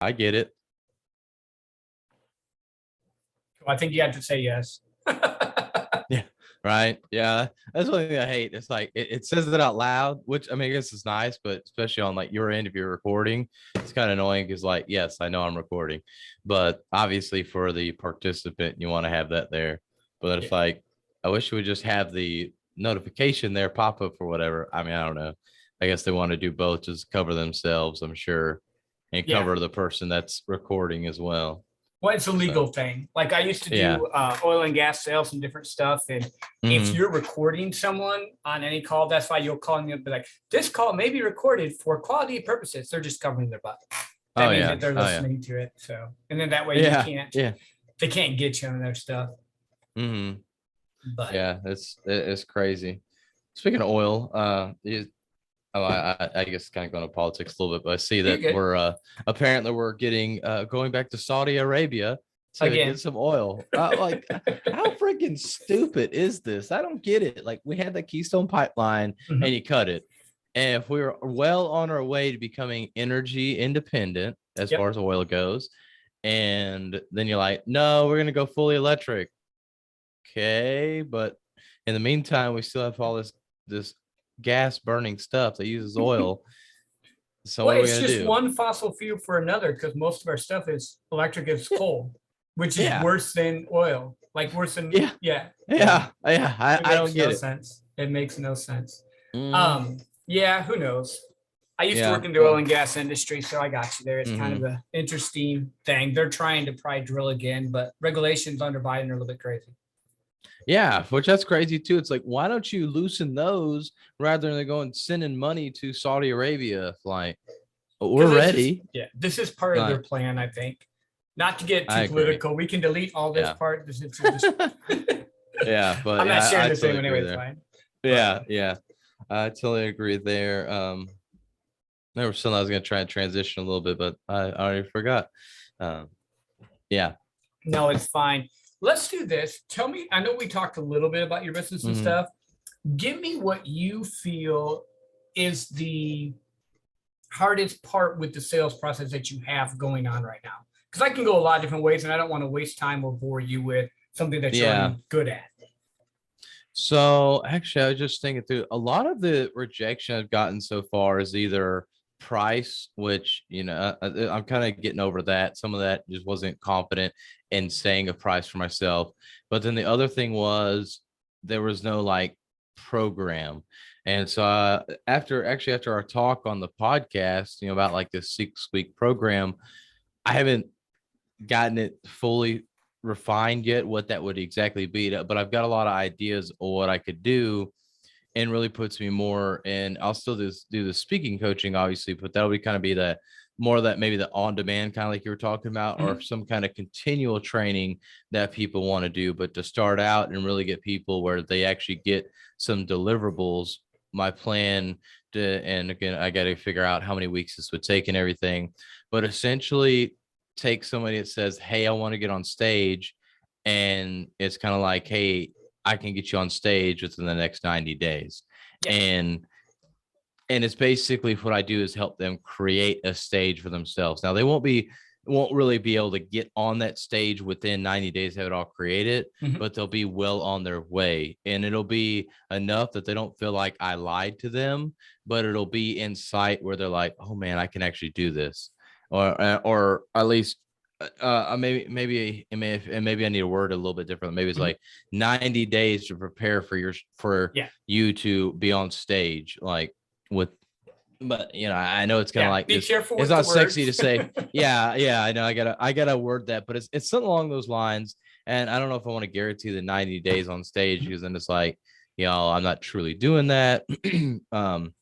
I get it. I think you have to say yes. Yeah. Right. Yeah. That's one thing I hate. It's like it says it out loud, which I mean, I guess is nice, but especially on like your end, if you're recording, it's kind of annoying because, like, yes, I know I'm recording, but obviously for the participant, you want to have that there. But it's Yeah. like, I wish we would just have the notification there pop up or whatever. I mean, I don't know. I guess they want to do both, just cover themselves, I'm sure, and Yeah. cover the person that's recording as well. Well, it's a legal So, thing. Like I used to yeah. do oil and gas sales and different stuff. And if Hmm. you're recording someone on any call, that's why you'll call me and be like, this call may be recorded for quality purposes. They're just covering their butt. That Oh, means yeah. that they're Oh, yeah. listening to it. So, and then that way Yeah. Yeah. they can't get you on their stuff. Hmm. But Yeah, it's crazy. Speaking of oil, I guess kind of going to politics a little bit, but I see you're that good. we're apparently we're getting going back to Saudi Arabia to Again. get some oil. Like, how freaking stupid is this? I don't get it. Like, we had the Keystone Pipeline Mhm. and you cut it, and if we were well on our way to becoming energy independent as Yep. far as oil goes, and then you're like, no, we're gonna go fully electric. Okay, but in the meantime, we still have all this gas burning stuff that uses oil. So Well, what are we it's gonna just do? one fossil fuel for another because most of our stuff is electric is Yeah, coal, which is yeah, worse than oil. Like worse than yeah, yeah, yeah. yeah. It I don't makes get no it. sense. It makes no sense. Mm, Yeah, who knows? I used to yeah, work in the oil well, and gas industry, so I got you there. It's kind of hmm an interesting thing. They're trying to probably drill again, but regulations under Biden are a little bit crazy. yeah, which that's crazy too. It's like, why don't you loosen those rather than going sending money to Saudi Arabia? Like, we're Because ready. this is part of their Like, plan, I think. Not to get I too agree. political, we can delete all this Yeah. part. This is just Yeah, but I'm not yeah, sharing I the same totally anyway. agree It's there. fine. But Yeah, yeah. I totally agree there. There was something I was gonna try and transition a little bit, but I already forgot. Um, yeah. no, it's fine. Let's do this. Tell me, I know we talked a little bit about your business and Hmm. stuff. Give me what you feel is the hardest part with the sales process that you have going on right now. Because I can go a lot of different ways and I don't want to waste time or bore you with something that you're Yeah. already good at. So actually, I was just thinking through a lot of the rejection I've gotten so far is either price, which, I'm kind of getting over that. Some of that just wasn't confident in saying a price for myself. But then the other thing was there was no like program. And so after our talk on the podcast, about like this 6-week program, I haven't gotten it fully refined yet what that would exactly be, but I've got a lot of ideas of what I could do, and really puts me more in. I'll still do the speaking coaching, obviously, but that'll be kind of be that more of that, maybe the on demand kind of like you were talking about, or Mhm. some kind of continual training that people want to do. But to start out and really get people where they actually get some deliverables, my plan and again, I got to figure out how many weeks this would take and everything, but essentially take somebody that says, hey, I want to get on stage, and it's kind of like, hey, I can get you on stage within the next 90 days. Yeah. And it's basically what I do is help them create a stage for themselves. Now they won't really be able to get on that stage within 90 days, have it all created, Mhm. but they'll be well on their way. And it'll be enough that they don't feel like I lied to them, but it'll be in sight where they're like, oh man, I can actually do this. Or at least maybe I need to word it a little bit different. Maybe it's Mhm. like 90 days to prepare for Yeah. you to be on stage, like with, but I know it's kind of Yeah. like Be this. careful It's with the not sexy words. to say. Yeah, I know. I gotta word that, but it's something along those lines. And I don't know if I want to guarantee the 90 days on stage, because then it's like, I'm not truly doing that. um,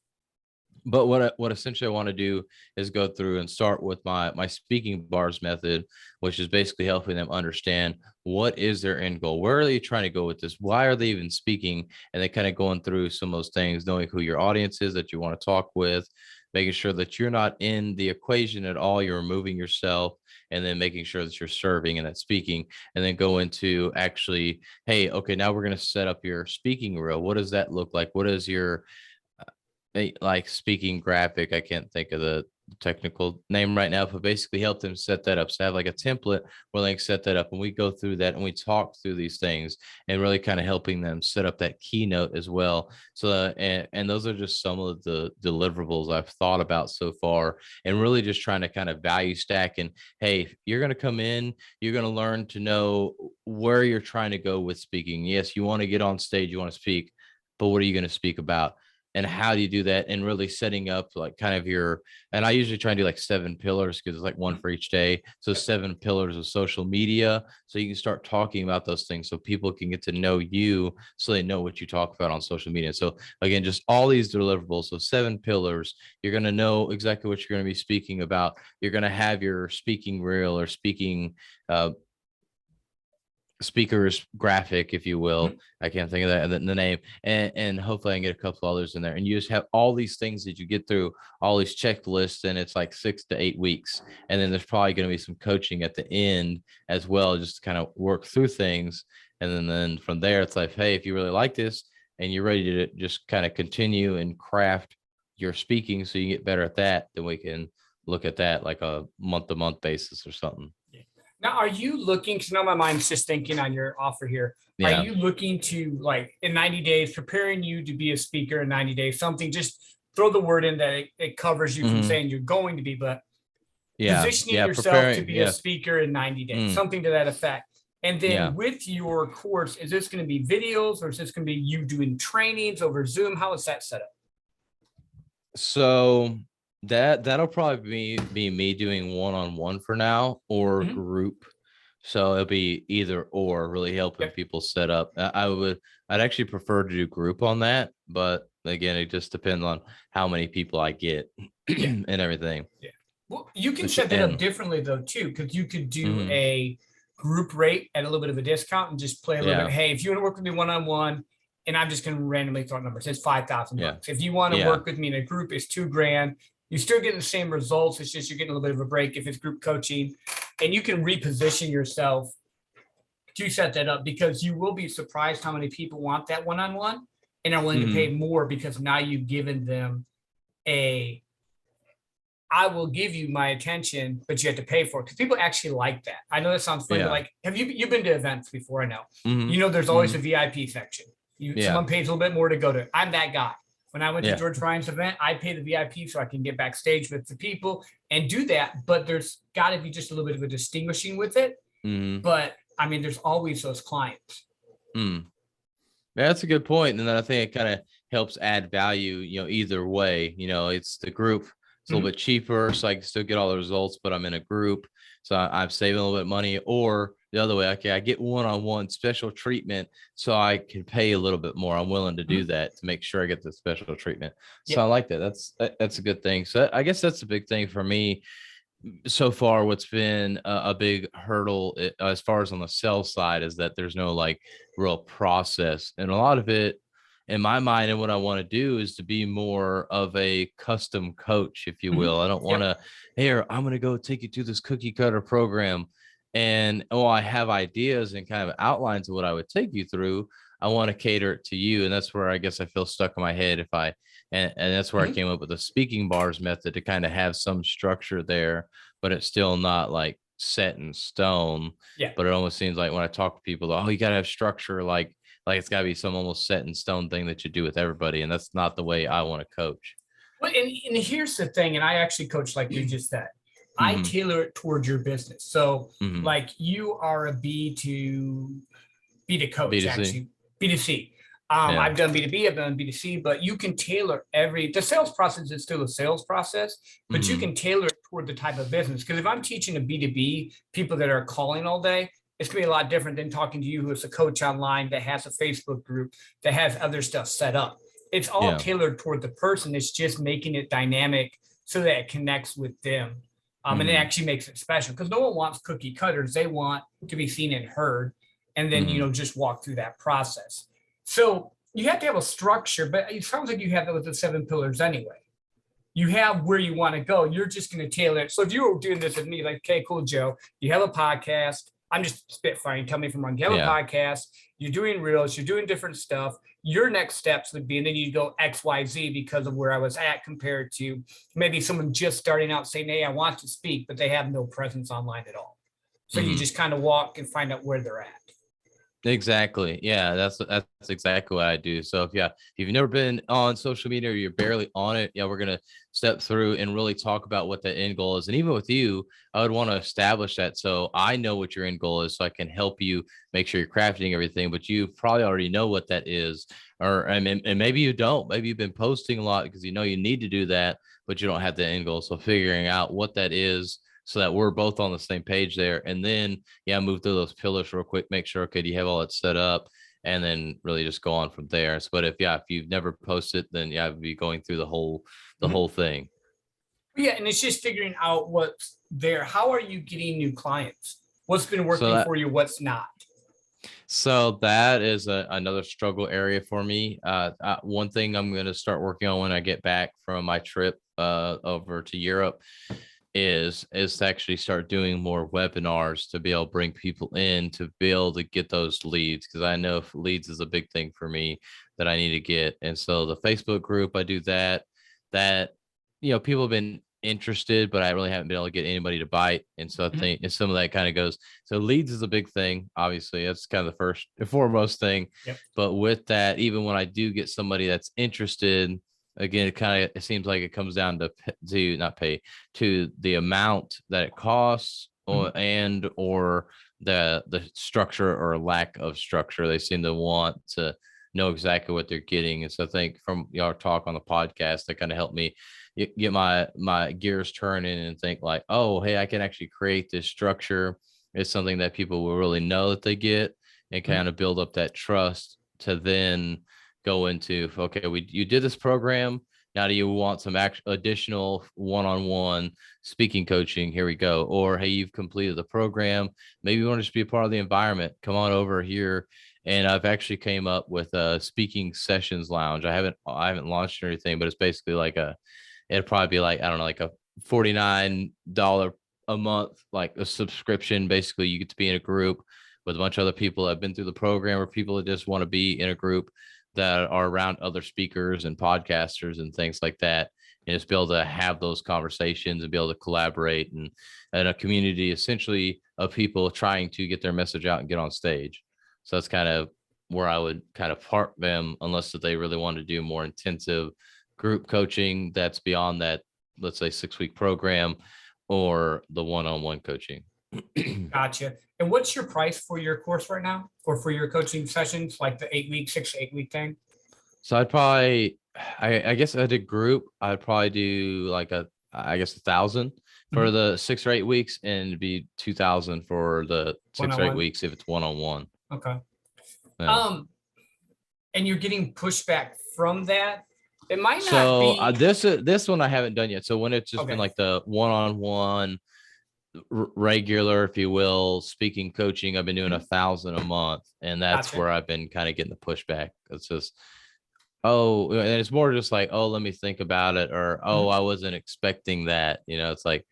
but what essentially I want to do is go through and start with my speaking bars method, which is basically helping them understand what is their end goal, where are they trying to go with this, why are they even speaking, and then kind of going through some of those things, knowing who your audience is that you want to talk with, making sure that you're not in the equation at all, you're removing yourself, and then making sure that you're serving and that speaking, and then go into actually, hey, okay, now we're going to set up your speaking reel. What does that look like? What is your like speaking graphic? I can't think of the technical name right now, but basically help them set that up. So I have like a template where they can set that up, and we go through that and we talk through these things and really kind of helping them set up that keynote as well. So and those are just some of the deliverables I've thought about so far, and really just trying to kind of value stack. And hey, you're going to come in, you're going to learn to know where you're trying to go with speaking. Yes, you want to get on stage, you want to speak, but what are you going to speak about? And how do you do that? And really setting up like kind of your, and I usually try and do like 7 pillars because it's like one for each day. So 7 pillars of social media. So you can start talking about those things so people can get to know you so they know what you talk about on social media. So again, just all these deliverables. So 7 pillars, you're going to know exactly what you're going to be speaking about. You're going to have your speaking reel or speaker's graphic, if you will. I can't think of that the name, and hopefully I can get a couple others in there. And you just have all these things that you get through, all these checklists, and it's like 6 to 8 weeks. And then there's probably going to be some coaching at the end as well, just to kind of work through things. And then from there, it's like, hey, if you really like this and you're ready to just kind of continue and craft your speaking so you get better at that, then we can look at that like a month-to-month basis or something. Now, are you looking, because now my mind's just thinking on your offer here. Yeah. Are you looking to, like, in 90 days, preparing you to be a speaker in 90 days, something, just throw the word in that it covers you from saying you're going to be, but positioning yourself to be a speaker in 90 days, something to that effect. And then with your course, is this going to be videos, or is this going to be you doing trainings over Zoom? How is that set up? So that'll probably be me doing one-on-one for now, or group. So it'll be either or, really helping people set up. I'd actually prefer to do group on that, but again, it just depends on how many people I get and everything. Yeah. Well, you can set that up differently though too, because you could do a group rate at a little bit of a discount and just play a little bit. Hey, if you want to work with me one-on-one, and I'm just going to randomly throw numbers, it's $5,000. If you want to work with me in a group, it's $2,000. You're still getting the same results. It's just you're getting a little bit of a break if it's group coaching, and you can reposition yourself to set that up, because you will be surprised how many people want that one-on-one and are willing to pay more, because now you've given them I will give you my attention, but you have to pay for it, because people actually like that. I know that sounds funny, but like, have you've been to events before? I know. You know, there's always a VIP section. Someone pays a little bit more to go to it. I'm that guy. When I went to George Ryan's event, I pay the VIP so I can get backstage with the people and do that. But there's got to be just a little bit of a distinguishing with it. But I mean, there's always those clients. Yeah, that's a good point. And then I think it kind of helps add value, either way. It's the group. It's a little bit cheaper, so I can still get all the results, but I'm in a group, so I'm saving a little bit of money. Or the other way, okay, I get one-on-one special treatment, so I can pay a little bit more. I'm willing to do that to make sure I get the special treatment. So I like that. That's a good thing. So I guess that's a big thing for me so far. What's been a big hurdle as far as on the sales side is that there's no like real process, and a lot of it in my mind, and what I want to do is to be more of a custom coach, if you will. I don't want to, here, I'm going to go take you through this cookie cutter program. And I have ideas and kind of outlines of what I would take you through. I want to cater it to you. And that's where I guess I feel stuck in my head and that's where I came up with the speaking bars method, to kind of have some structure there, but it's still not like set in stone. But it almost seems like when I talk to people, oh, you got to have structure, like it's got to be some almost set in stone thing that you do with everybody. And that's not the way I want to coach. Well, and here's the thing, and I actually coach like you just said. I tailor it towards your business. So like you are a B to coach, B2C. Actually, B2C. I've done B2B, I've done B2C, but you can tailor the sales process is still a sales process, but you can tailor it toward the type of business. Because if I'm teaching a B2B, people that are calling all day, it's going to be a lot different than talking to you who is a coach online that has a Facebook group that has other stuff set up. It's all tailored toward the person. It's just making it dynamic so that it connects with them. And it actually makes it special, because no one wants cookie cutters. They want to be seen and heard, and then, just walk through that process. So you have to have a structure, but it sounds like you have that with the 7 pillars anyway. You have where you want to go. You're just going to tailor it. So if you were doing this with me, like, okay, cool, Joe, you have a podcast, I'm just spitfiring. Tell me if I'm wrong. You have a Yeah. podcast, you're doing reels, you're doing different stuff. Your next steps would be, and then you go XYZ because of where I was at compared to maybe someone just starting out saying, hey, I want to speak, but they have no presence online at all. So you Mhm. just kind of walk and find out where they're at. Exactly. Yeah, that's exactly what I do. So if you've never been on social media or you're barely on it, yeah, we're gonna step through and really talk about what the end goal is. And even with you, I would want to establish that so I know what your end goal is, so I can help you make sure you're crafting everything. But you probably already know what that is, or and maybe you don't. Maybe you've been posting a lot because you know you need to do that, but you don't have the end goal. So figuring out what that is so that we're both on the same page there, and then move through those pillars real quick, make sure, okay, do you have all that set up? And then really just go on from there. So, but if you've never posted, then I'd be going through the Mhm. whole thing. Yeah, and it's just figuring out what's there. How are you getting new clients? What's been So working for you? What's not? that is another struggle area for me. One thing I'm going to start working on when I get back from my trip over to Europe is to actually start doing more webinars to be able to bring people in to be able to get those leads, because I know leads is a big thing for me that I need to get. And so the Facebook group, I do that people have been interested, but I really haven't been able to get anybody to bite. And so I Mhm. think and some of that kind of goes. So leads is a big thing. Obviously, that's kind of the first and foremost thing. Yep. But with that, even when I do get somebody that's interested, again, it seems like it comes down to not pay to the amount that it costs, Mhm. or the structure or lack of structure. They seem to want to know exactly what they're getting. And so I think from your talk on the podcast, that kind of helped me get my gears turning and think like, oh, hey, I can actually create this structure. It's something that people will really know that they get, and Mhm. kind of build up that trust to then go into, okay, you did this program. Now, do you want some additional one-on-one speaking coaching? Here we go. Or, hey, you've completed the program. Maybe you want to just be a part of the environment. Come on over here. And I've actually came up with a speaking sessions lounge. I haven't launched anything, but it's basically like it'd probably be like, I don't know, like a $49 a month, like a subscription. Basically, you get to be in a group with a bunch of other people that have been through the program, or people that just want to be in a group that are around other speakers and podcasters and things like that, and just be able to have those conversations and be able to collaborate, and a community essentially of people trying to get their message out and get on stage. So that's kind of where I would kind of park them, unless that they really want to do more intensive group coaching that's beyond that, let's say 6-week program, or the one-on-one coaching. Gotcha. And what's your price for your course right now, or for your coaching sessions, like the 8 week, 6 to 8 week thing? So I'd probably, I guess I did group. I'd probably do like I guess 1,000 for Mhm. the 6 or 8 weeks, and it'd be 2,000 for the One six on or eight one. weeks if it's one-on-one. Okay. Yeah. Um, and you're getting pushback from that. It might not So be this one I haven't done yet. So when it's just been okay. like the one-on-one regular, if you will, speaking coaching, I've been doing Mhm. 1,000 a month, and that's Gotcha. where I've been kind of getting the pushback. It's just, oh, and it's more just like, oh, let me think about it, or oh, Mhm. I wasn't expecting that. It's like,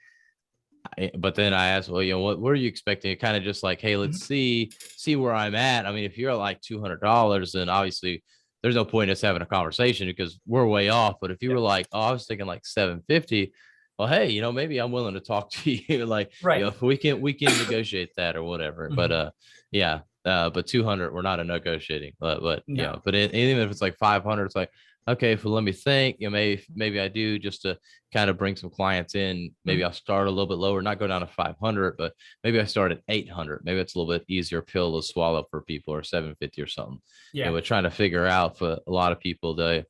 but then I asked, well, what were you expecting? It kind of just like, hey, let's Mhm. see where I'm at. I mean, if you're at like $200, then obviously there's no point in us having a conversation because we're way off. But if you Yeah. were like, oh, I was thinking like 750, well, hey, maybe I'm willing to talk to you. Like, Right. if we can negotiate that or whatever. But Mhm. yeah. But 200, we're not a negotiating. But No. but even if it's like 500, it's like, okay, well, let me think. Maybe I do, just to kind of bring some clients in. Maybe Mhm. I'll start a little bit lower, not go down to 500, but maybe I start at 800. Maybe it's a little bit easier pill to swallow for people, or 750 or something. Yeah. We're trying to figure out for a lot of people, they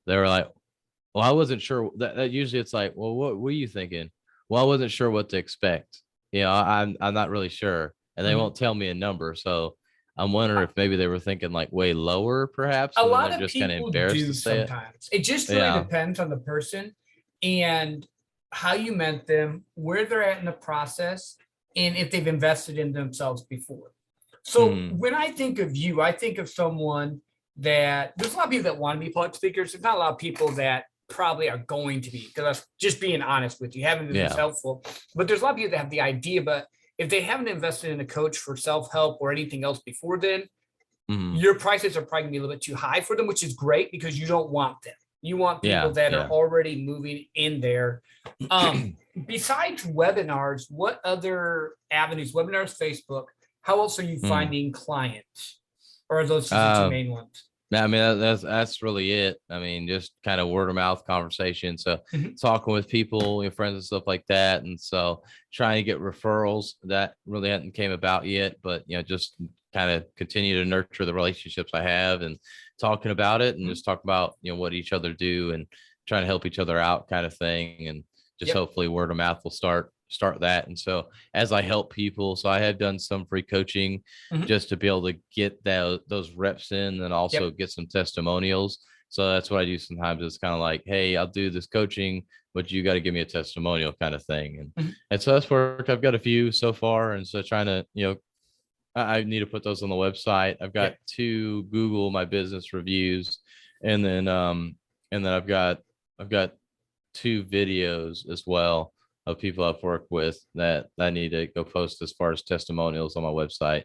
were like, well, I wasn't sure that usually it's like, well, what were you thinking? Well, I wasn't sure what to expect. I'm not really sure. And they Mhm. won't tell me a number. So I'm wondering if maybe they were thinking like way lower, perhaps, A and then they're lot of just kind of people embarrassed to do say it. sometimes. It just really Yeah. depends on the person and how you met them, where they're at in the process, and if they've invested in themselves before. So Hmm. when I think of you, I think of someone that there's a lot of people that want to be public speakers. There's not a lot of people that probably are going to be, because I'm just being honest with you. Having this is Yeah. helpful, but there's a lot of people that have the idea, but if they haven't invested in a coach for self-help or anything else before then, Mhm. your prices are probably gonna be a little bit too high for them, which is great because you don't want them. You want people Yeah, that are yeah. already moving in there. Besides webinars, what other avenues? Webinars, Facebook. How else are you Mm. finding clients? Or are those just the two Uh, main ones? I mean, that's really it. I mean, just kind of word of mouth conversation. So Mhm. talking with people, your friends and stuff like that. And so trying to get referrals that really hadn't came about yet, but just kind of continue to nurture the relationships I have and talking about it and Mhm. just talk about, what each other do and trying to help each other out kind of thing. And just Yep. hopefully word of mouth will start that. And so as I help people, so I have done some free coaching Mhm. just to be able to get those reps in and also Yep. get some testimonials. So that's what I do sometimes. It's kind of like, hey, I'll do this coaching, but you got to give me a testimonial kind of thing. Mhm. And so that's worked. I've got a few so far. And so trying to, I need to put those on the website. I've got Yep. 2 Google My Business reviews. And then I've got 2 videos as well of people I've worked with that I need to go post as far as testimonials on my website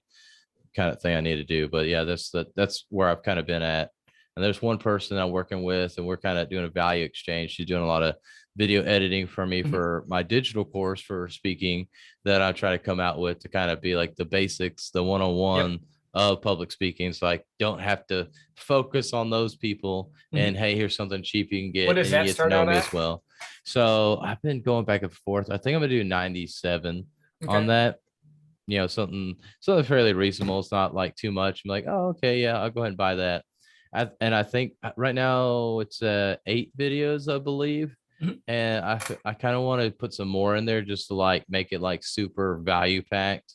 kind of thing I need to do. But yeah, that's where I've kind of been at. And there's one person I'm working with, and we're kind of doing a value exchange. She's doing a lot of video editing for me Mhm. for my digital course for speaking that I try to come out with to kind of be like the basics, the Yep. 101 of public speaking. So I don't have to focus on those people. Mhm. And hey, here's something cheap you can What get, does and you that get to start know out me at? as well. So I've been going back and forth. I think I'm gonna do 97 on Okay. that, something fairly reasonable. It's not like too much. I'm like, oh, okay, yeah, I'll go ahead and buy that. And I think right now it's 8 videos, I believe. Mhm. And I kind of want to put some more in there just to like make it like super value packed.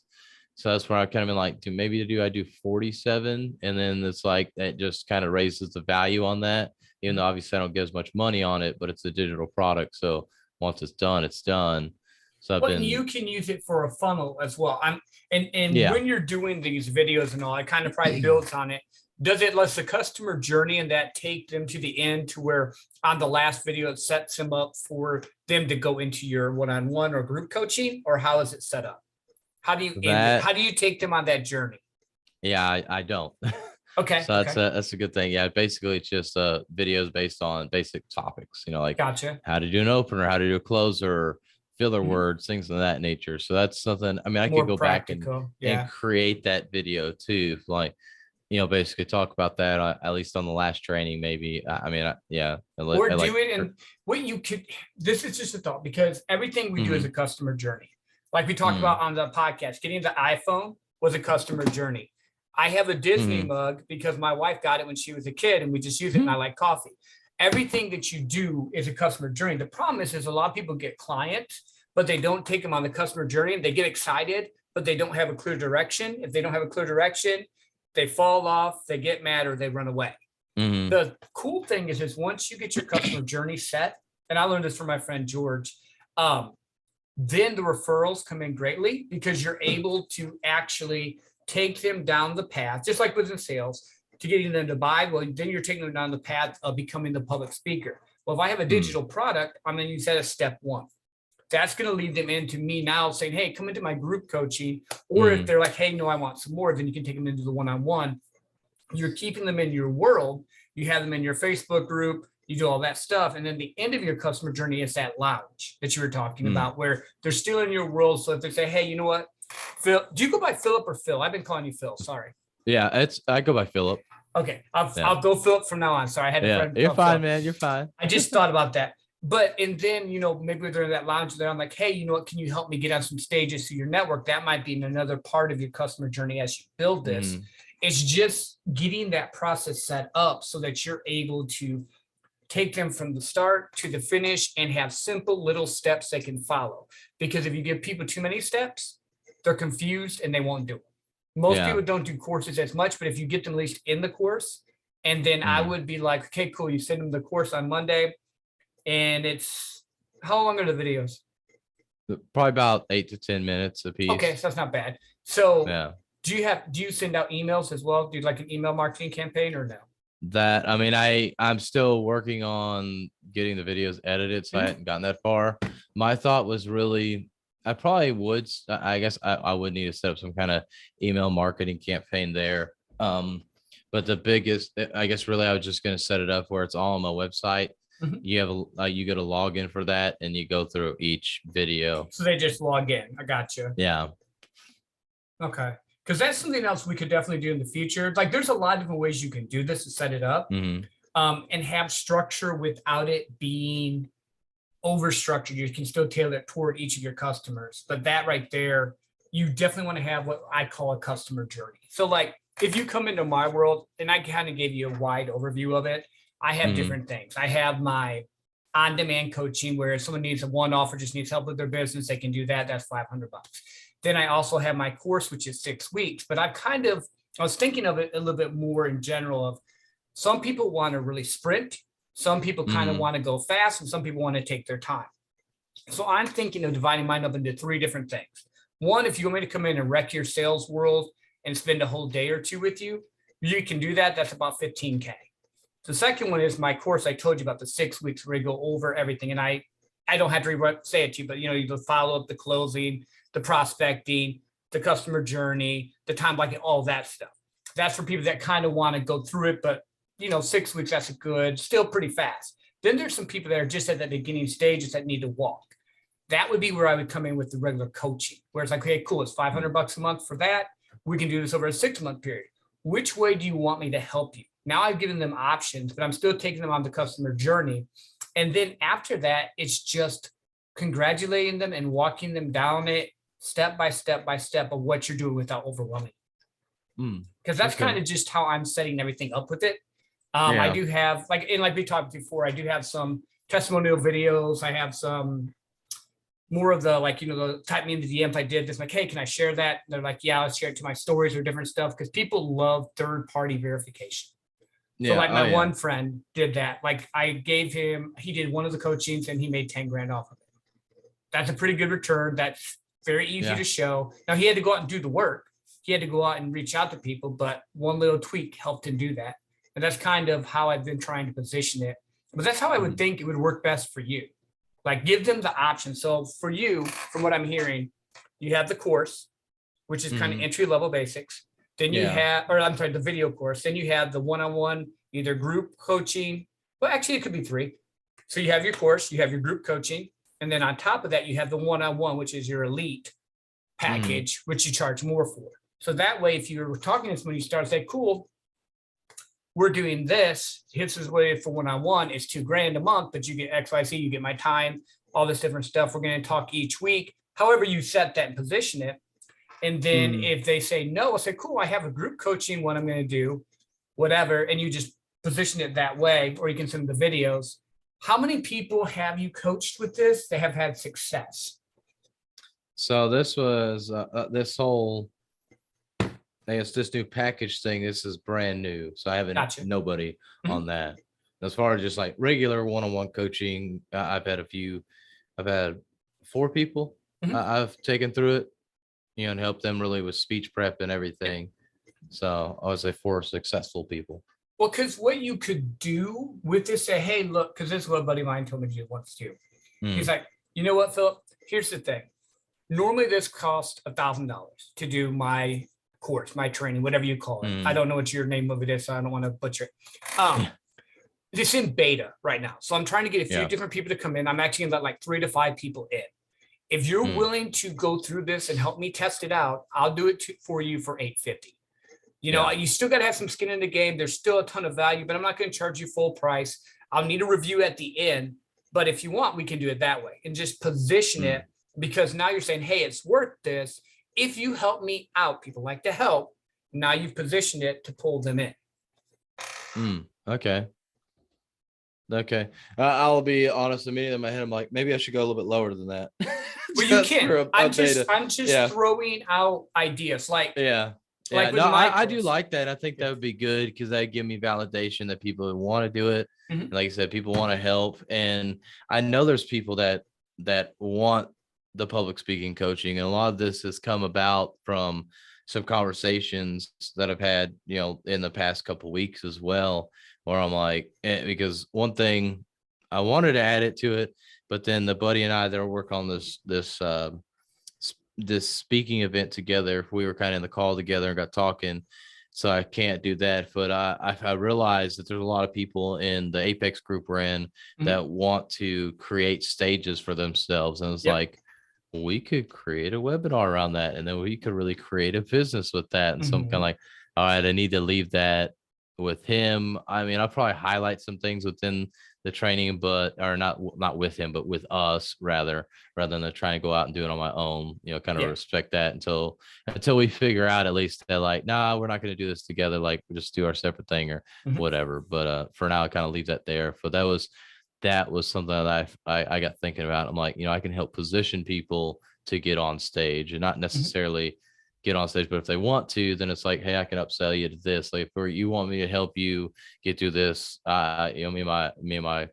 So that's where I kind of been like, I do 47, and then it's like that just kind of raises the value on that. Even though Mhm. obviously I don't get as much money on it, but it's a digital product. So once it's done, it's done. So I've Well, and been, you can use it for a funnel as well. And yeah. when you're doing these videos and all, it kind of probably builds on it. Does it let the customer journey and that take them to the end to where on the last video it sets them up for them to go into your one-on-one or group coaching, or how is it set up? How do you end it? That How do you take them on that journey? Yeah, I don't. Okay, So that's okay, a good thing. Yeah, basically it's just videos based on basic topics, like gotcha. how to do an opener, how to do a closer, filler Mhm. words, things of that nature. So that's something. I mean, I could More go back and practical, and yeah. create that video too, like basically talk about that at least on the last training, maybe. I mean, yeah, Or I do like. it and what you could, this is just a thought because everything we do is Mm-hmm, a customer journey. Like we talked mm-hmm, about on the podcast, getting the iPhone was a customer journey. I have a Disney mm-hmm, mug because my wife got it when she was a kid and we just use it and I like coffee. Everything that you do is a customer journey. The problem is a lot of people get clients, but they don't take them on the customer journey and they get excited, but they don't have a clear direction. If they don't have a clear direction, they fall off, they get mad, or they run away. mm-hmm, The cool thing is once you get your customer journey set, and I learned this from my friend George, um, then the referrals come in greatly because you're able to actually take them down the path, just like within sales, to getting them to buy. Well, then you're taking them down the path of becoming the public speaker. Well, if I have a mm-hmm, digital product, I'm going to use that as step one. That's going to lead them into me now saying, hey, come into my group coaching. Or if mm-hmm. they're like, hey, no, I want some more, then you can take them into the one on one. You're keeping them in your world. You have them in your Facebook group. You do all that stuff. And then the end of your customer journey is that lounge that you were talking Mm. about, where they're still in your world. So if they say, hey, you know what, Phil, do you go by Philip or Phil? I've been calling you Phil. Sorry. Yeah, I go by Philip. Okay. Yeah, I'll go Philip from now on. Sorry. I had a yeah, friend you're called fine, Philip. man. You're fine. I just thought about that. But, and then, maybe they're in that lounge there. I'm like, hey, you know what? Can you help me get on some stages through your network? That might be another part of your customer journey as you build this. Mm-hmm, It's just getting that process set up so that you're able to take them from the start to the finish and have simple little steps they can follow. Because if you give people too many steps, they're confused and they won't do it. Most yeah. people don't do courses as much, but if you get them at least in the course, and then I Mm. would be like, okay, cool. You send them the course on Monday, and it's how long are the videos? Probably about 8 to 10 minutes a Okay, piece. so that's not bad. So Yeah. do you send out emails as well? Do you like an email marketing campaign or no? That I mean, I'm still working on getting the videos edited, so I Mhm. hadn't gotten that far. My thought was really I probably would. I guess I would need to set up some kind of email marketing campaign there. But the biggest, I guess, really, I was just going to set it up where it's all on my website. Mhm. You have you get a login for that, and you go through each video. So they just log in. I got you. Yeah. Okay. Because that's something else we could definitely do in the future. Like there's a lot of different ways you can do this and set it up, Hmm. and have structure without it being over structured. You can still tailor it toward each of your customers. But that right there, you definitely want to have what I call a customer journey. So like if you come into my world, and I kind of gave you a wide overview of it, I have Hmm. different things. I have my on-demand coaching where if someone needs a one-off or just needs help with their business, they can do that. That's $500. Then I also have my course, which is 6 weeks. But I was thinking of it a little bit more in general of some people want to really sprint. Some people kind of Hmm. want to go fast, and some people want to take their time. So I'm thinking of dividing mine up into three different things. One, if you want me to come in and wreck your sales world and spend a whole day or two with you, you can do that. That's about 15K. The second one is my course I told you about, the 6 weeks where we go over everything. And I don't have to say it to you, but you follow up the closing, the prospecting, the customer journey, the time blocking, all that stuff. That's for people that kind of want to go through it, but 6 weeks, that's still pretty fast. Then there's some people that are just at the beginning stages that need to walk. That would be where I would come in with the regular coaching, where it's like, okay, cool, it's $500 a month for that. We can do this over a 6 month period. Which way do you want me to help you? Now I've given them options, but I'm still taking them on the customer journey. And then after that, it's just congratulating them and walking them down it step by step by step of what you're doing without overwhelming. Because that's Okay. kind of just how I'm setting everything up with it. I Yeah. do have like we talked before, I do have some testimonial videos. I have some more of the the type me into the DMs. I did this, like, hey, can I share that? And they're like, yeah, I'll share it to my stories or different stuff because people love third party verification. So Yeah. like Oh my yeah. one friend did that. Like I gave him, he did one of the coachings and he made 10 grand off of it. That's a pretty good return. That's very easy Yeah. to show. Now he had to go out and do the work. He had to go out and reach out to people, but one little tweak helped him do that. And that's kind of how I've been trying to position it. But that's how I would Mhm. think it would work best for you. Like give them the option. So for you, from what I'm hearing, you have the course, which is kind of Mhm. entry level basics. Then you Yeah. have, or I'm sorry, the video course. Then you have the one-on-one, either group coaching. Well, actually, it could be three. So you have your course, you have your group coaching, and then on top of that, you have the one-on-one, which is your elite Mhm. package, which you charge more for. So that way, if you're talking to someone, you start to say, cool, we're doing this. This is what for one-on-one is 2 grand a month, but you get XYZ, you get my time, all this different stuff. We're going to talk each week. However, you set that and position it. And then Mhm. if they say no, I'll say, cool, I have a group coaching, what I'm going to do, whatever. And you just position it that way, or you can send the videos. How many people have you coached with this? They have had success. So this was this whole, I guess, this new package thing. This is brand new, so I haven't Gotcha. nobody Mhm. on that. As far as just like regular one-on-one coaching, I've had a few. I've had 4 people Mhm. I've taken through it, and helped them really with speech prep and Yeah. everything. So I would say 4 successful people. Well, because what you could do with this, say, hey, look, because this is what a buddy of mine told me to do once too. He's Mm, like, you know what, Philip? Here's the thing. Normally, this costs $1,000 to do my course, my training, whatever you call it. I mm, don't know what your name of it is, so I don't want to butcher it. It's in beta right now. So I'm trying to get a few yeah. different people to come in. I'm actually gonna let like 3 to 5 people in. If you're Mm, willing to go through this and help me test it out, I'll do it for you for $850. yeah. You still got to have some skin in the game. There's still a ton of value, but I'm not going to charge you full price. I'll need a review at the end. But if you want, we can do it that way and just position it, Mm, because now you're saying, hey, it's worth this. If you help me out, people like to help. Now you've positioned it to pull them in. okay. Okay. I'll be honest. Immediately in my head, I'm like, maybe I should go a little bit lower than that, Well, you just for can. a beta. I'm just Yeah. throwing out ideas. Yeah. Yeah. Like No, with my I do course. like that. I think that would be good because that give me validation that people want to do it. And Mhm. like I said, people want to help. And I know there's people that want the public speaking coaching. And a lot of this has come about from some conversations that I've had, in the past couple weeks as well, where I'm like, because one thing I wanted to add it to it, but then the buddy and I that work on this this speaking event together. We were kind of in the call together and got talking. So I can't do that. But I realized that there's a lot of people in the Apex group we're in Mhm. that want to create stages for themselves. And it's Yep. like, we could create a webinar around that. And then we could really create a business with that. And so I'm kind of Mhm. like, all right, I need to leave that with him. I mean, I'll probably highlight some things within the training, but or not with him, but with us rather than trying to go out and do it on my own. Kind of Yeah. respect that until we figure out at least that like, nah, we're not going to do this together. Like we just do our separate thing or Mhm. whatever. But for now, I kind of leave that there. But that was something that I got thinking about. I'm like, I can help position people to get on stage and not Mhm. necessarily get on stage, but if they want to, then it's like, hey, I can upsell you to this. Like, if you want me to help you get through this, me and my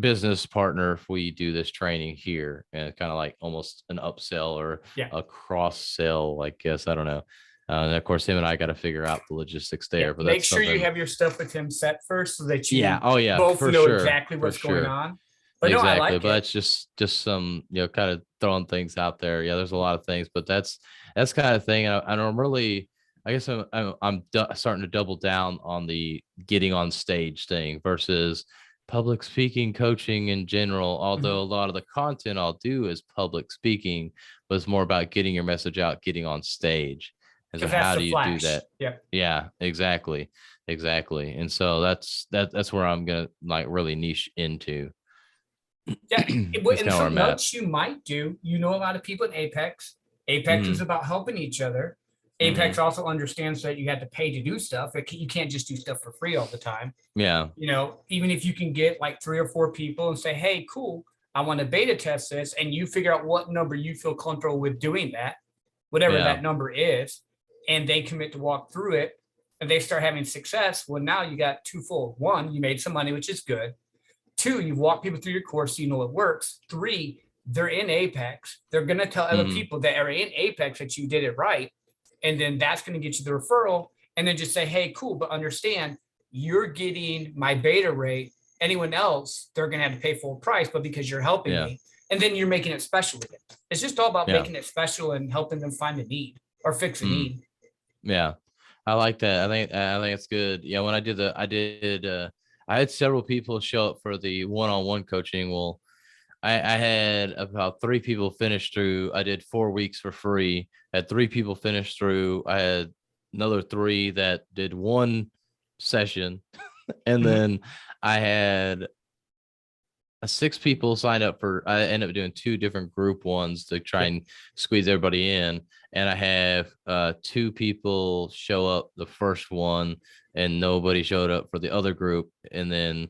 business partner, if we do this training here, and kind of like almost an upsell or Yeah. a cross sell, I guess. I don't know. And of course, him and I got to figure out the logistics Yeah. there, but Make that's sure you something. have your stuff with him set first so that Yeah. you Oh yeah, both for know sure. exactly For what's going sure. on. But no, I Exactly. like But it. it's just some, kind of throwing things out there. Yeah, there's a lot of things, but that's kind of thing. And I'm really, I guess starting to double down on the getting on stage thing versus public speaking coaching in general. Although a lot of the content I'll do is public speaking, but it's more about getting your message out, getting on stage. And so Because that's how the do you do that? flash. Yeah. Yeah, exactly. Exactly. And so that's where I'm gonna like really niche into. Yeah. That's And kind of where I'm something at. else you might do, a lot of people in Apex. Apex is Mhm, about helping each other. Apex mhm. also understands that you have to pay to do stuff. You can't just do stuff for free all the time. Yeah, Even if you can get like 3 or 4 people and say, hey, cool, I want to beta test this, and you figure out what number you feel comfortable with doing that, whatever yeah, that number is, and they commit to walk through it and they start having success. Well, now you got twofold. One, you made some money, which is good. Two, you've walked people through your course so you know it works. Three, they're in Apex. They're going to tell other mhm, people that are in Apex that you did it right. And then that's going to get you the referral. And then just say, hey, cool, but understand you're getting my beta rate. Anyone else, they're going to have to pay full price, but because you're helping yeah, me, and then you're making it special again. It's just all about yeah, making it special and helping them find a need or fix a mm, need. yeah. I like that. I think it's good. Yeah, when I had several people show up for the one-on-one coaching. Well, I had about 3 people finish through. I did 4 weeks for free. Had 3 people finish through. I had another three that did one session, and Mhm. then I had 6 people signed up for. I ended up doing 2 different group 1s to try Yeah. and squeeze everybody in. And I have 2 people show up the first one, and nobody showed up for the other group, and then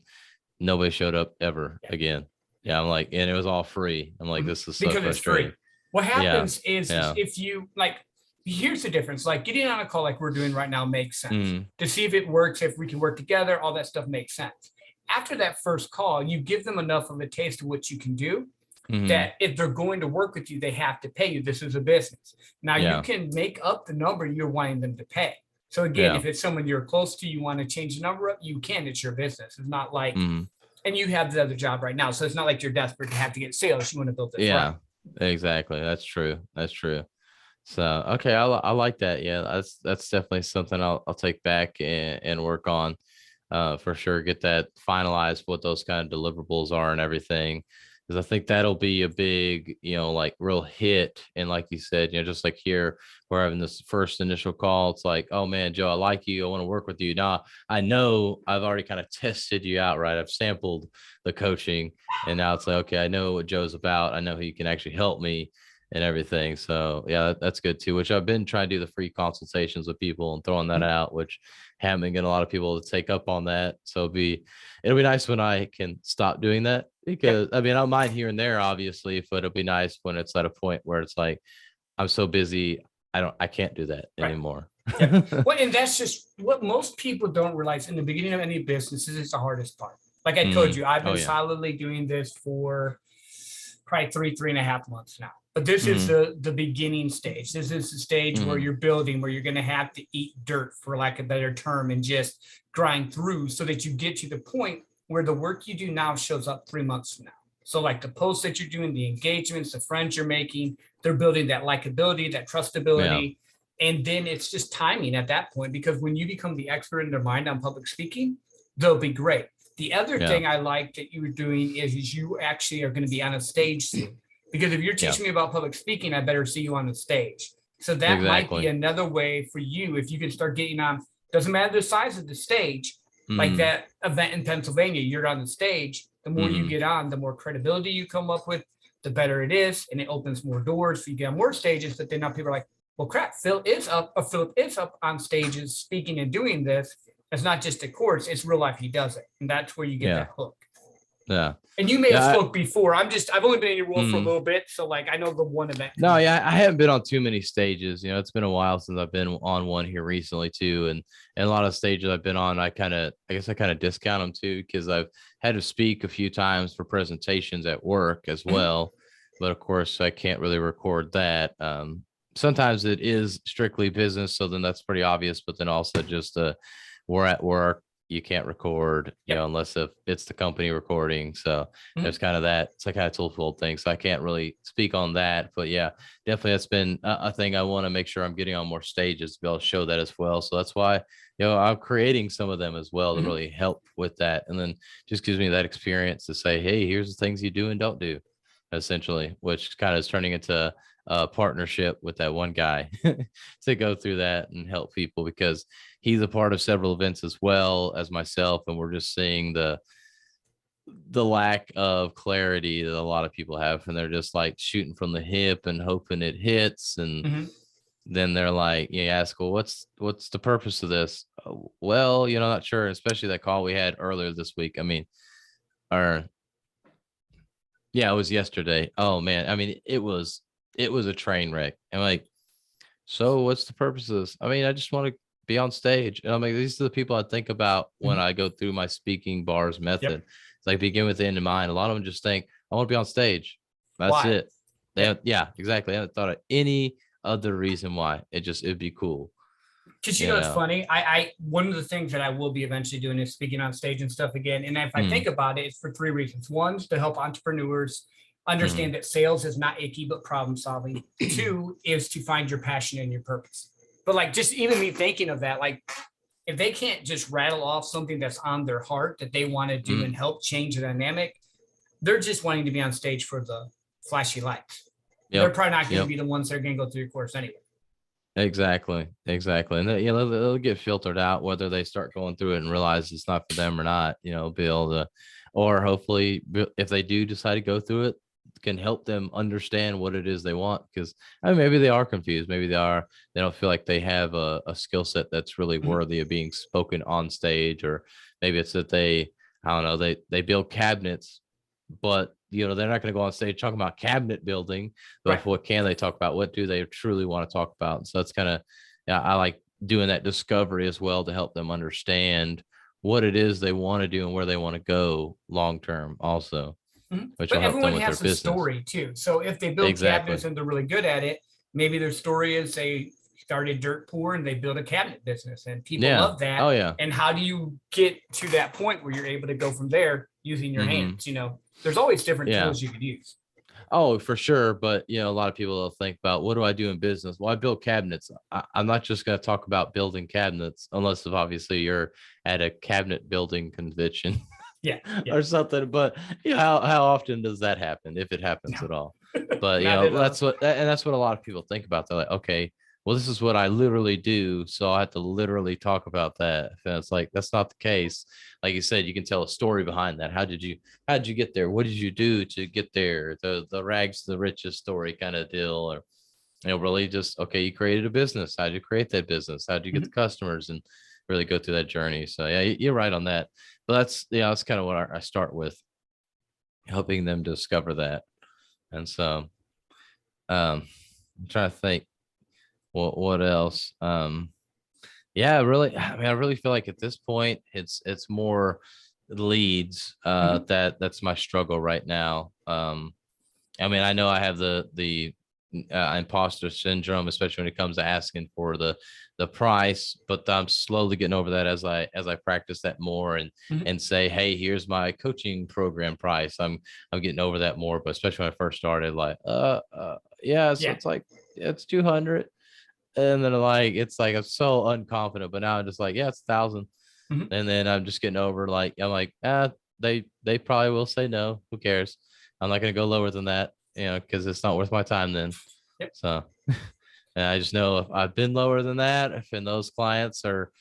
nobody showed up ever Yeah. again. Yeah. Yeah, I'm like, and it was all free. I'm like, Mhm. this is so Because it's free. frustrating. What Yeah, happens is yeah, if you like, here's the difference. Like getting on a call like we're doing right now makes sense mm, to see if it works, if we can work together, all that stuff makes sense. After that first call, you give them enough of a taste of what you can do mm, that if they're going to work with you, they have to pay you. This is a business. Now you yeah, can make up the number you're wanting them to pay. So again, yeah, if it's someone you're close to, you want to change the number up, you can. It's your business. It's not like, mm, and you have the other job right now. So it's not like you're desperate to have to get sales. You want to build this right. yeah. Exactly. That's true. That's true. So okay, I like that. Yeah, that's definitely something I'll take back and work on, for sure. Get that finalized, what those kind of deliverables are and everything, because I think that'll be a big, like real hit. And like you said, just like here, we're having this first initial call. It's like, oh man, Joe, I like you. I want to work with you. Now I know I've already kind of tested you out, right? I've sampled the coaching, and now it's like, okay, I know what Joe's about. I know he can actually help me and everything. So yeah, that's good too. Which I've been trying to do the free consultations with people and throwing that out, which haven't been getting a lot of people to take up on that. So it'll be nice when I can stop doing that, Yeah. because I mean I don't mind here and there, obviously, but it'll be nice when it's at a point where it's like I'm so busy, I can't do that Right. anymore. Yeah. Well, and that's just what most people don't realize in the beginning of any business is the hardest part. Like I told you, I've Oh been yeah. solidly doing this for probably 3.5 months now. But this is Mm, the beginning stage. This is the stage where mm, you're building, where you're going to have to eat dirt, for lack of a better term, and just grind through so that you get to the point where the work you do now shows up 3 months from now. So like the posts that you're doing, the engagements, the friends you're making, they're building that likability, that Yeah. trustability. And then it's just timing at that point, because when you become the expert in their mind on public speaking, they'll be great. The other Yeah. thing I like that you were doing is you actually are going to be on a stage soon. Because if you're Yeah. teaching me about public speaking, I better see you on the stage. So that might be Exactly. another way for you if you can start getting on, doesn't matter the size of the stage, like Mm-hmm. that event in Pennsylvania, you're on the stage. The more you Mm-hmm. get on, the more credibility you come up with, the better it is. And it opens more doors. So you get on more stages, but then now people are like, well, crap, Philip is up on stages speaking and doing this. It's not just a course, it's real life. He does it. And that's where you get Yeah. that hook. Yeah. And you may have Yeah. spoke before. I've only been in your world for a Mm. little bit. So like, I know the one event. No, yeah, I haven't been on too many stages. It's been a while since I've been on one here recently too, and a lot of stages I've been on, I guess I kind of discount them too because I've had to speak a few times for presentations at work as Mhm. well, but of course I can't really record that. Sometimes it is strictly business, so then that's pretty obvious. But then also just we're at work, you can't record, Yep. unless if it's the company recording. So Mhm. there's kind of that. It's like kind of twofold thing. So I can't really speak on that. But yeah, definitely that's been a thing. I want to make sure I'm getting on more stages to be able to show that as well. So that's why, I'm creating some of them as well to Mhm. really help with that. And then just gives me that experience to say, hey, here's the things you do and don't do, essentially, which kind of is turning into a partnership with that one guy to go through that and help people because he's a part of several events as well as myself. And we're just seeing the lack of clarity that a lot of people have, and they're just like shooting from the hip and hoping it hits. And Mhm. then they're like, you ask, well, what's the purpose of this? Well, not sure, especially that call we had earlier this week. I mean, or yeah, it was yesterday. Oh man, I mean, it was a train wreck. And like, so what's the purpose of this? I mean, I just want to be on stage. And I'm like, these are the people I think about when Mhm. I go through my speaking bars method. Yep. It's like begin with the end in mind. A lot of them just think, I want to be on stage. That's Why? it. Yep. Yeah, exactly. I haven't thought of any other reason why. It'd be cool. Because You it's know. funny. I one of the things that I will be eventually doing is speaking on stage and stuff again. And if I Mm, think about it, it's for three reasons. One's to help entrepreneurs mm, understand that sales is not icky but problem solving. Two is to find your passion and your purpose. But like just even me thinking of that, like if they can't just rattle off something that's on their heart that they want to do and mm. help change the dynamic, they're just wanting to be on stage for the flashy lights. They're Yep. probably not going to Yep. be the ones that are going to go through your course anyway. Exactly. Exactly. And they'll get filtered out whether they start going through it and realize it's not for them or not, be able to, or hopefully if they do decide to go through it, can help them understand what it is they want. Because I mean, maybe they are confused. Maybe they don't feel like they have a skill set that's really Mhm. worthy of being spoken on stage, or maybe it's that I don't know, they build cabinets, but they're not going to go on stage talking about cabinet building. Right. But what can they talk about? What do they truly want to talk about? And so that's kind of, yeah, I like doing that discovery as well to help them understand what it is they want to do and where they want to go long term also, Mhm. which But will help them everyone with their has a business. story too. So if they build Exactly. cabinets and they're really good at it, maybe their story is they started dirt poor and they built a cabinet business and people Yeah. love that. Oh yeah. And how do you get to that point where you're able to go from there using your Hmm. hands? There's always different Yeah. tools you could use. Oh, for sure. But a lot of people will think about, what do I do in business? Well, I build cabinets. I'm not just going to talk about building cabinets, unless if obviously you're at a cabinet building convention Yeah. Yeah. or something. But how often does that happen, if it happens No, at all? But not at all. that's what a lot of people think about. They're like, okay, well, this is what I literally do, so I have to literally talk about that. And it's like, that's not the case. Like you said, you can tell a story behind that. How did you get there? What did you do to get there? The rags to the riches story kind of deal. Or really just, okay, you created a business. How did you create that business? How did you get the Mhm. customers? And really go through that journey. So yeah, you're right on that. But that's kind of what I start with, helping them discover that. And so I'm trying to think what else. Yeah, really, I mean, I really feel like at this point it's more leads. Mhm. That's my struggle right now. I mean, I know I have the imposter syndrome, especially when it comes to asking for the price. But I'm slowly getting over that as I practice that more Mhm. and say, hey, here's my coaching program price. I'm getting over that more. But especially when I first started, like, yeah, so Yeah. it's like it's 200, and then like it's like I'm so unconfident. But now I'm just like, yeah, it's 1,000, Mhm. and then I'm just getting over like I'm like, they probably will say no. Who cares? I'm not gonna go lower than that, because it's not worth my time then. Yep. So, and I just know if I've been lower than that, if and those clients are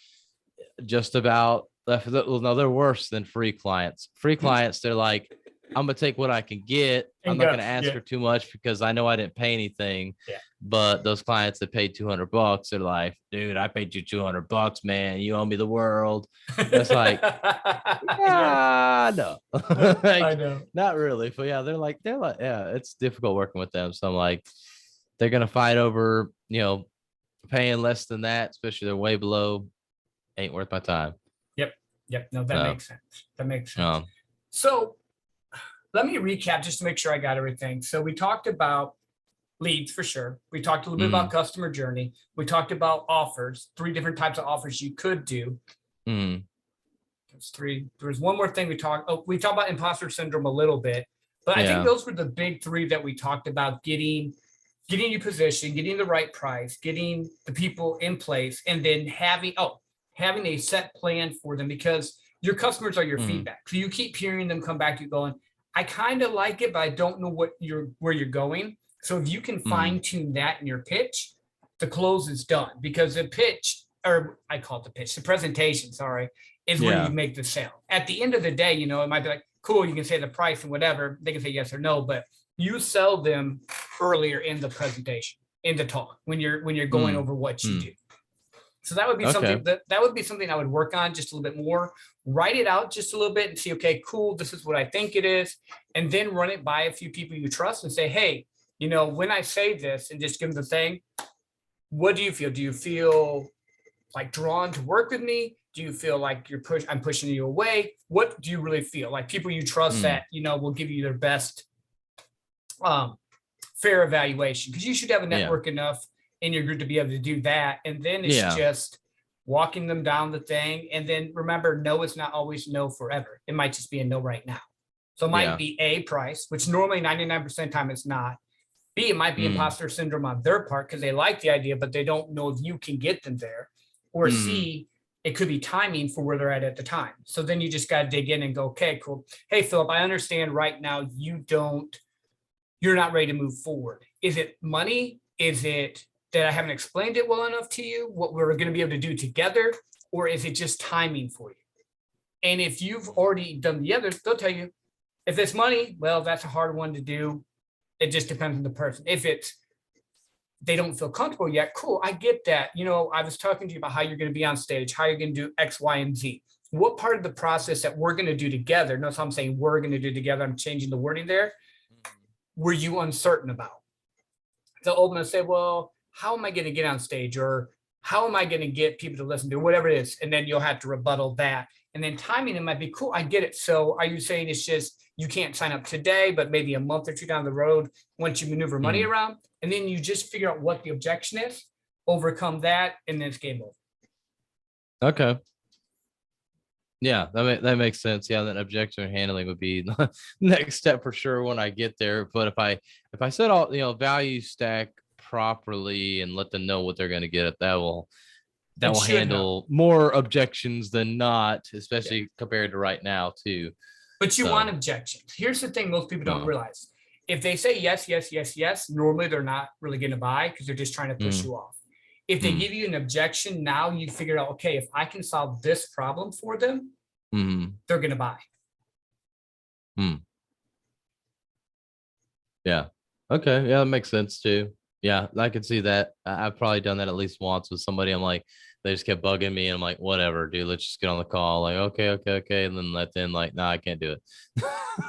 just about, well, no, they're worse than free clients. Free Mhm. clients, they're like, I'm gonna take what I can get. I'm And not go. gonna ask Yeah. for too much because I know I didn't pay anything. Yeah. But those clients that paid $200, they're like, dude, I paid you $200, man. You owe me the world. It's like, Yes. yeah, no, I like know. not really. But yeah, they're like, yeah, it's difficult working with them. So I'm like, they're gonna fight over, paying less than that, especially they're way below. Ain't worth my time. Yep. Yep. No, that So, makes sense. That makes sense. um, So let me recap just to make sure I got everything. So we talked about leads for sure. We talked a little bit about mm, customer journey. We talked about offers, three different types of offers you could do. mm, There's three. There was one more thing we talked. Oh, we talked about imposter syndrome a little bit, but I think yeah, those were the big three that we talked about: getting your position, getting the right price, getting the people in place, and then having a set plan for them because your customers are your mm, feedback. So you keep hearing them come back to you going, I kind of like it, but I don't know where you're going. So if you can mm, fine tune that in your pitch, the close is done because the pitch, or I call it the pitch, the presentation, sorry, is where you yeah, make the sale. At the end of the day, it might be like, cool, you can say the price and whatever. They can say yes or no, but you sell them earlier in the presentation, in the talk, when you're going mm, over what you mm. do. So that would be Okay. something that would be something I would work on just a little bit more. Write it out just a little bit and see, okay, cool, this is what I think it is, and then run it by a few people you trust and say, hey, when I say this, and just give them the thing. What do you feel? Do you feel like drawn to work with me? Do you feel like I'm pushing you away? What do you really feel? Like people you trust Mm, that, will give you their best um fair evaluation because you should have a yeah, network enough in your group to be able to do that. And then it's yeah, just walking them down the thing. And then remember, no is not always no forever. It might just be a no right now. So it might yeah, be A, price, which normally 99% of the time it's not. B, it might be mm, imposter syndrome on their part because they like the idea, but they don't know if you can get them there. Or mm, C, it could be timing for where they're at the time. So then you just got to dig in and go, okay, cool. Hey, Philip, I understand right now you're not ready to move forward. Is it money? Is it that I haven't explained it well enough to you, what we're going to be able to do together? Or is it just timing for you? And if you've already done the others, they'll tell you if it's money, well, that's a hard one to do. It just depends on the person. If it's they don't feel comfortable yet, cool, I get that. I was talking to you about how you're going to be on stage, how you're going to do X, Y, and Z. What part of the process that we're going to do together, notice I'm saying we're going to do together, I'm changing the wording there, were you uncertain about? They'll open and say, well, how am I going to get on stage? Or how am I going to get people to listen to whatever it is? And then you'll have to rebuttal that. And then timing it might be cool. I get it. So are you saying it's just you can't sign up today, but maybe a month or two down the road once you maneuver money mm. around? And then you just figure out what the objection is, overcome that, and then it's game over. Okay. Yeah, that makes sense. Yeah, then objection handling would be the next step for sure when I get there. But if I set all value stack properly and let them know what they're going to get, that It will should help. handle more objections than not, Yeah. especially compared to right now too. But you want So, objections. Here's the thing most people don't uh, realize. If they say yes, yes, yes, yes, normally they're not really going to buy because they're just trying to push mm, you off. If they mm, give you an objection, now you figure out, okay, if I can solve this problem for them, mm, they're going to buy. mm. Yeah. Okay. Yeah, that makes sense too. Yeah, I can see that. I've probably done that at least once with somebody. I'm like, they just kept bugging me, and I'm like, whatever, dude. Let's just get on the call. Like, okay, okay, okay, and then let them like, nah, I can't do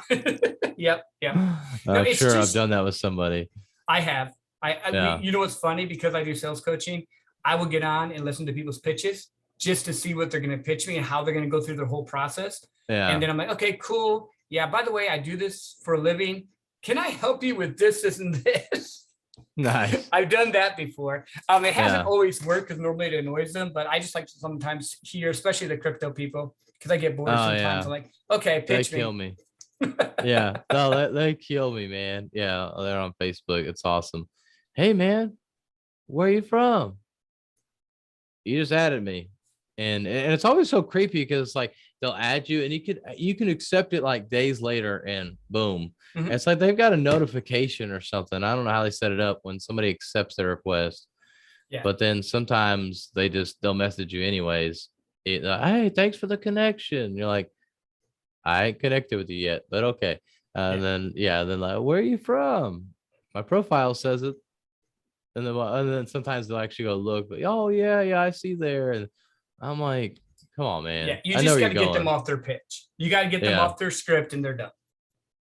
it. Yep. Yep. No, I'm it's sure I've just, done that with somebody. I have. Yeah. What's funny because I do sales coaching, I will get on and listen to people's pitches just to see what they're going to pitch me and how they're going to go through their whole process. And Yeah. then I'm like, okay, cool. Yeah. By the way, I do this for a living. Can I help you with this, this, and this? Nice. I've done that before. It hasn't Yeah. always worked because normally it annoys them, but I just like to sometimes hear, especially the crypto people, because I get bored Oh sometimes. yeah. I'm like, okay, They pitch kill me. me. Yeah. No, they kill me, man. Yeah. They're on Facebook. It's awesome. Hey man, where you from? You just added me. And it's always so creepy because it's like they'll add you and you can accept it like days later and boom. And Mhm. it's like they've got a notification or something. I don't know how they set it up when somebody accepts their request, Yeah, but then sometimes they'll message you anyways. Hey, thanks for the connection. You're like, I ain't connected with you yet, but okay. yeah, And then yeah, then like, where are you from? My profile says it. And then sometimes they'll actually go look, but oh yeah, yeah, I see there. And I'm like, come on, yeah. man. You I know just where got you're to get them going. off their pitch. You got to get them Yeah, off their script, and they're done.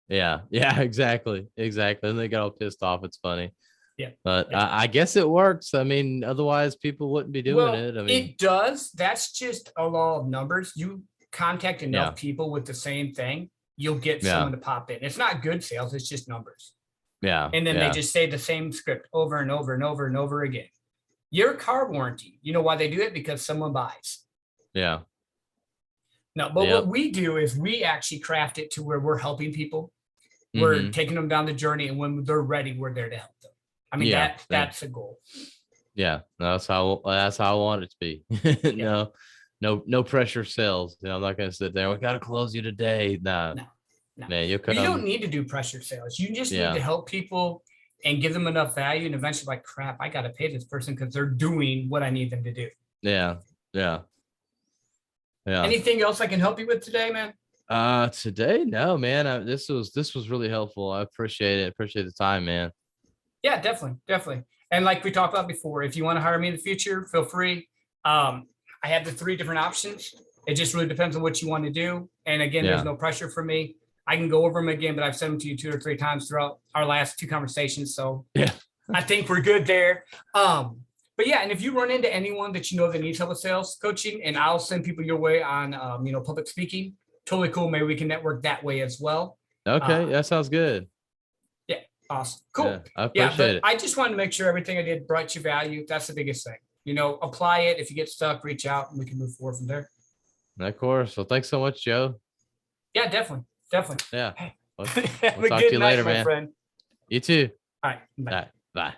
yeah, yeah, exactly. Exactly. And they get all pissed off. It's funny. Yeah, But yeah. I guess it works. I mean, otherwise people wouldn't be doing Well, it. I mean, it does. That's just a law of numbers. You contact enough yeah, people with the same thing, you'll get yeah, someone to pop in. It's not good sales, it's just numbers. yeah, And then they yeah, just say the same script over and over and over and over again. Your car warranty, you know why they do it? Because someone buys. yeah. No, but what Yep. we do is we actually craft it to where we're helping people. We're Mm-hmm. taking them down the journey, and when they're ready, we're there to help them. I mean, Yeah. Yeah. that's a goal. Yeah. No, that's how I want it to be. Yeah. No, no pressure sales. I'm not gonna sit there. We gotta close you today. Nah, No, no. man, you'll You don't come. need to do pressure sales. You just need to Yeah. help people and give them enough value. And eventually, like, crap, I got to pay this person because they're doing what I need them to do. Yeah. Yeah. Yeah. Anything else I can help you with today, man? Today, no, man. This was really helpful. I appreciate it. Appreciate the time, man. Yeah, definitely, definitely. And like we talked about before, if you want to hire me in the future, feel free. I have the three different options. It just really depends on what you want to do. And again, there's Yeah. no pressure for me. I can go over them again, but I've sent them to you 2 or 3 times throughout our last two conversations. So Yeah. I think we're good there. But yeah, and if you run into anyone that you know that needs help with sales coaching, and I'll send people your way on, public speaking. Totally cool. Maybe we can network that way as well. Okay. Uh, That sounds good. yeah, awesome, Yeah. cool. I Yeah, appreciate but it. I just wanted to make sure everything I did brought you value. That's the biggest thing. Apply it. If you get stuck, reach out, and we can move forward from there. Of course. Well, thanks so much, Joe. Yeah, definitely, definitely. Yeah. We'll, Have we'll a talk to good you night, later, my man. friend. You too. All right, bye. All right. Bye.